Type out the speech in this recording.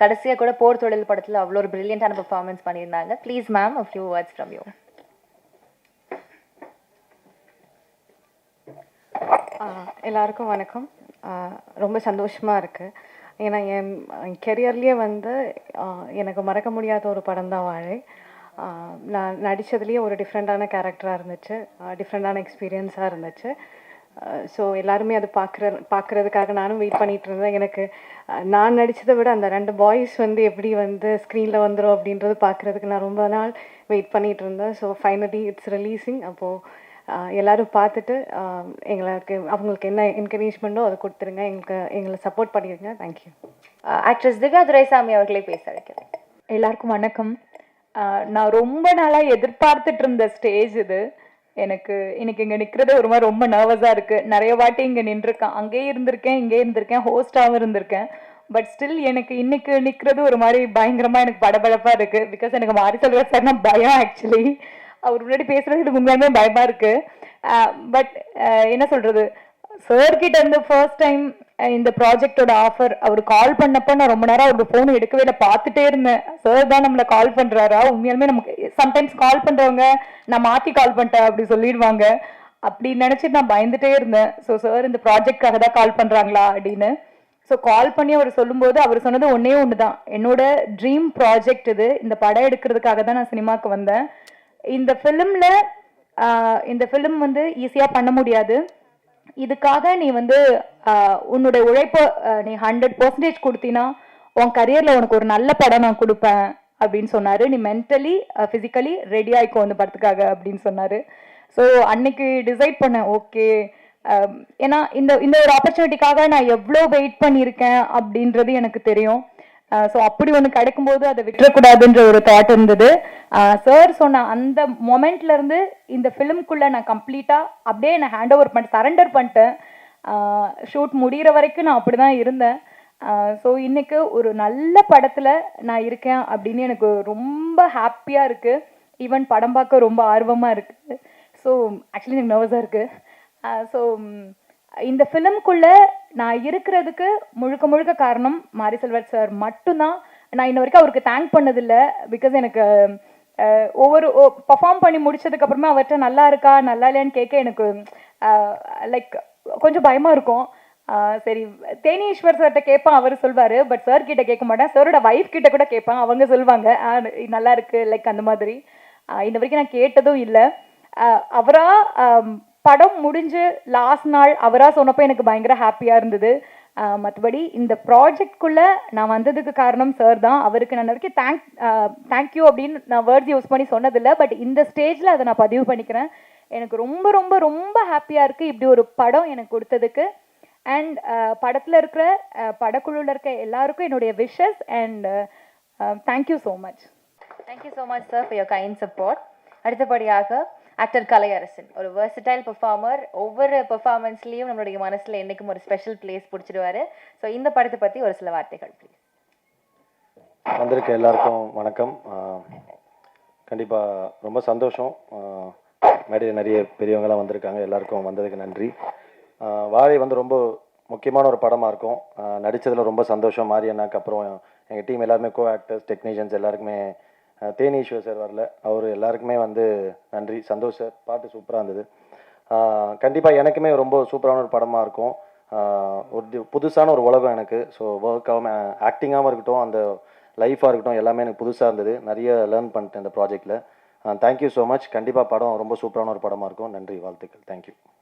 கடைசியா கூட போர் தொழில் படத்துல அவ்வளோ ஒரு பிரில்லியண்டான பெர்ஃபார்மன்ஸ் பண்ணியிருந்தாங்க. Please ma'am a few words from you. எல்லாருக்கும் வணக்கம். ரொம்ப சந்தோஷமாக இருக்குது. ஏன்னா என் கெரியர்லேயே வந்து எனக்கு மறக்க முடியாத ஒரு படம் தான் வாழை. நான் நடித்ததுலேயே ஒரு டிஃப்ரெண்ட்டான கேரக்டராக இருந்துச்சு, டிஃப்ரெண்ட்டான எக்ஸ்பீரியன்ஸாக இருந்துச்சு. ஸோ எல்லாருமே அது பார்க்குறதுக்காக நானும் வெயிட் பண்ணிகிட்டு இருந்தேன். எனக்கு நான் நடித்ததை விட அந்த 2 பாய்ஸ் வந்து எப்படி வந்து ஸ்க்ரீனில் வந்துடும் அப்படின்றது பார்க்குறதுக்கு நான் ரொம்ப நாள் வெயிட் பண்ணிகிட்டு இருந்தேன். So finally it's releasing. அப்போது எல்லோரும் பார்த்துட்டு அவங்களுக்கு என்ன என்கரேஜ்மெண்ட்டோ அதை கொடுத்துருங்க, எங்களை சப்போர்ட் பண்ணிடுங்க. தேங்க்யூ. ஆக்ட்ரஸ் திவ்யா துரைசாமி அவர்களே பேச வைக்கிறேன். எல்லாருக்கும் வணக்கம். நான் ரொம்ப நாளாக எதிர்பார்த்துட்டு இருந்த ஸ்டேஜ் இது. எனக்கு இன்னைக்கு இங்கே நிற்கிறது ஒரு மாதிரி ரொம்ப நர்வஸாக இருக்குது. நிறைய வாட்டி இங்கே நின்றுருக்கேன், அங்கேயே இருந்திருக்கேன், இங்கே இருந்திருக்கேன், ஹோஸ்டாகவும் இருந்திருக்கேன். பட் ஸ்டில் எனக்கு இன்னைக்கு நிற்கிறது ஒரு மாதிரி பயங்கரமாக எனக்கு படபடப்பாக இருக்குது. பிகாஸ் எனக்கு மாரி செல்வராஜ் சார்னா பயம். ஆக்சுவலி அவர் முன்னாடி பேசுகிறது எனக்கு உண்மையாலுமே பயமாக இருக்குது. பட் என்ன சொல்கிறது, சார்கிட்ட இருந்து ஃபர்ஸ்ட் டைம் இந்த ப்ராஜெக்டோட ஆஃபர் அவர் கால் பண்ணப்போ நான் ரொம்ப நேரம் அவரோட ஃபோன் எடுக்கவே இல்லை, பார்த்துட்டே இருந்தேன். சார் தான் நம்மளை கால் பண்ணுறாரா? உண்மையாலுமே நமக்கு சம்டைம்ஸ் கால் பண்ணுறவங்க நான் மாற்றி கால் பண்ணிட்டேன் அப்படி சொல்லிடுவாங்க. அப்படி நினச்சிட்டு நான் பயந்துட்டே இருந்தேன். ஸோ சார் இந்த ப்ராஜெக்டாக தான் கால் பண்ணுறாங்களா அப்படின்னு. ஸோ கால் பண்ணி அவர் சொல்லும்போது அவர் சொன்னது ஒன்று தான், என்னோட ட்ரீம் ப்ராஜெக்ட் இது, இந்த படம் எடுக்கிறதுக்காக தான் நான் சினிமாவுக்கு வந்தேன். இந்த ஃபிலிம் வந்து ஈஸியாக பண்ண முடியாது, இதுக்காக நீ வந்து உன்னோட உழைப்பை நீ 100% கொடுத்தினா உன் கரியரில் உனக்கு ஒரு நல்ல படம் நான் கொடுப்பேன் அப்படின்னு சொன்னார். நீ மென்டலி ஃபிசிக்கலி ரெடி ஆகிக்கோ அந்த படத்துக்காக அப்படின்னு சொன்னார். ஸோ அன்னைக்கு டிசைட் பண்ணேன், ஓகே. ஏன்னா இந்த ஒரு ஆப்பர்ச்சுனிட்டிக்காக நான் எவ்வளோ வெயிட் பண்ணியிருக்கேன் அப்படின்றது எனக்கு தெரியும். ஸோ அப்படி ஒன்று கிடைக்கும்போது அதை விட்டுறக்கூடாதுன்ற ஒரு தாட் இருந்தது. சார் சொன்ன அந்த மொமெண்ட்லேருந்து இந்த ஃபிலிம்குள்ளே நான் கம்ப்ளீட்டாக அப்படியே நான் ஹேண்ட் ஓவர் சரண்டர் பண்ணிட்டேன். ஷூட் முடிகிற வரைக்கும் நான் அப்படி தான் இருந்தேன். ஸோ இன்றைக்கு ஒரு நல்ல படத்தில் நான் இருக்கேன் அப்படின்னு எனக்கு ரொம்ப ஹாப்பியாக இருக்குது. ஈவன் படம் பார்க்க ரொம்ப ஆர்வமாக இருக்குது. ஸோ ஆக்சுவலி எனக்கு நர்வஸாக இருக்குது. ஸோ இந்த ஃபிலிம்குள்ளே நான் இருக்கிறதுக்கு முழுக்க காரணம் மாரி செல்வராஜ் சார் மட்டும்தான். நான் இன்ன வரைக்கும் அவருக்கு தேங்க் பண்ணதில்லை. பிகாஸ் எனக்கு ஒவ்வொரு பர்ஃபார்ம் பண்ணி முடிச்சதுக்கப்புறமா அவர்கிட்ட நல்லா இருக்கா நல்லா இல்லையான்னு கேட்க எனக்கு லைக் கொஞ்சம் பயமாக இருக்கும். சரி, தேனீஸ்வர் சார்கிட்ட கேட்பேன், அவர் சொல்வார். பட் சார் கிட்ட கேட்க மாட்டேன். சாரோட ஒய்ஃப் கிட்ட கூட கேட்பேன், அவங்க சொல்லுவாங்க நல்லா இருக்கு லைக் அந்த மாதிரி. இந்த வரைக்கும் நான் கேட்டதும் இல்லை. படம் முடிஞ்சு லாஸ்ட் நாள் அவராக சொன்னப்போ எனக்கு பயங்கர ஹாப்பியாக இருந்தது. மற்றபடி இந்த ப்ராஜெக்ட்குள்ளே நான் வந்ததுக்கு காரணம் சார் தான். அவருக்கு நான் வரைக்கும் தேங்க்யூ அப்படின்னு நான் வேர்ட்ஸ் யூஸ் பண்ணி சொன்னதில்லை. பட் இந்த ஸ்டேஜில் அதை நான் பதிவு பண்ணிக்கிறேன். எனக்கு ரொம்ப ரொம்ப ரொம்ப ஹாப்பியாக இருக்குது இப்படி ஒரு படம் எனக்கு கொடுத்ததுக்கு. அண்ட் படத்தில் இருக்கிற படக்குழுவில் இருக்க எல்லாருக்கும் என்னுடைய wishes and thank you so much. Thank you so much sir for your kind support. அடுத்தபடியாக ஆக்டர் கலையரசன், ஒரு வெர்சடைல் பெர்ஃபார்மர். ஒவ்வொரு பெர்ஃபார்மன்ஸ்லேயும் நம்மளுடைய மனசில் என்றைக்கும் ஒரு ஸ்பெஷல் பிளேஸ் பிடிச்சிடுவார். ஸோ இந்த படத்தை பற்றி ஒரு சில வார்த்தைகள் ப்ளீஸ். வந்திருக்க எல்லாருக்கும் வணக்கம். கண்டிப்பாக ரொம்ப சந்தோஷம். மேடையில் நிறைய பெரியவங்களாம் வந்திருக்காங்க, எல்லாருக்கும் வந்ததுக்கு நன்றி. வாழை வந்து ரொம்ப முக்கியமான ஒரு படமாக இருக்கும். நடித்ததில் ரொம்ப சந்தோஷம். மாரி அண்ணாக்கு அப்புறம் எங்கள் டீம் எல்லாருமே கோ ஆக்டர்ஸ், டெக்னீஷியன்ஸ் எல்லாருக்குமே, தேனீஸ்வர் சார் வரல, அவர் எல்லாருக்குமே வந்து நன்றி. சந்தோஷ் சார் பாட்டு சூப்பராக இருந்தது. கண்டிப்பாக எனக்குமே ரொம்ப சூப்பரான ஒரு படமாக இருக்கும். ஒரு புதுசான ஒரு உலகம் எனக்கு. ஸோ ஒர்க்காகவும் ஆக்டிங்காகவும் இருக்கட்டும், அந்த லைஃபாக இருக்கட்டும், எல்லாமே எனக்கு புதுசாக இருந்தது. நிறைய லேர்ன் பண்ணிட்டேன் இந்த ப்ராஜெக்டில். Thank you so much. கண்டிப்பாக படம் ரொம்ப சூப்பரான ஒரு படமாக இருக்கும். நன்றி, வாழ்த்துக்கள். தேங்க்யூ.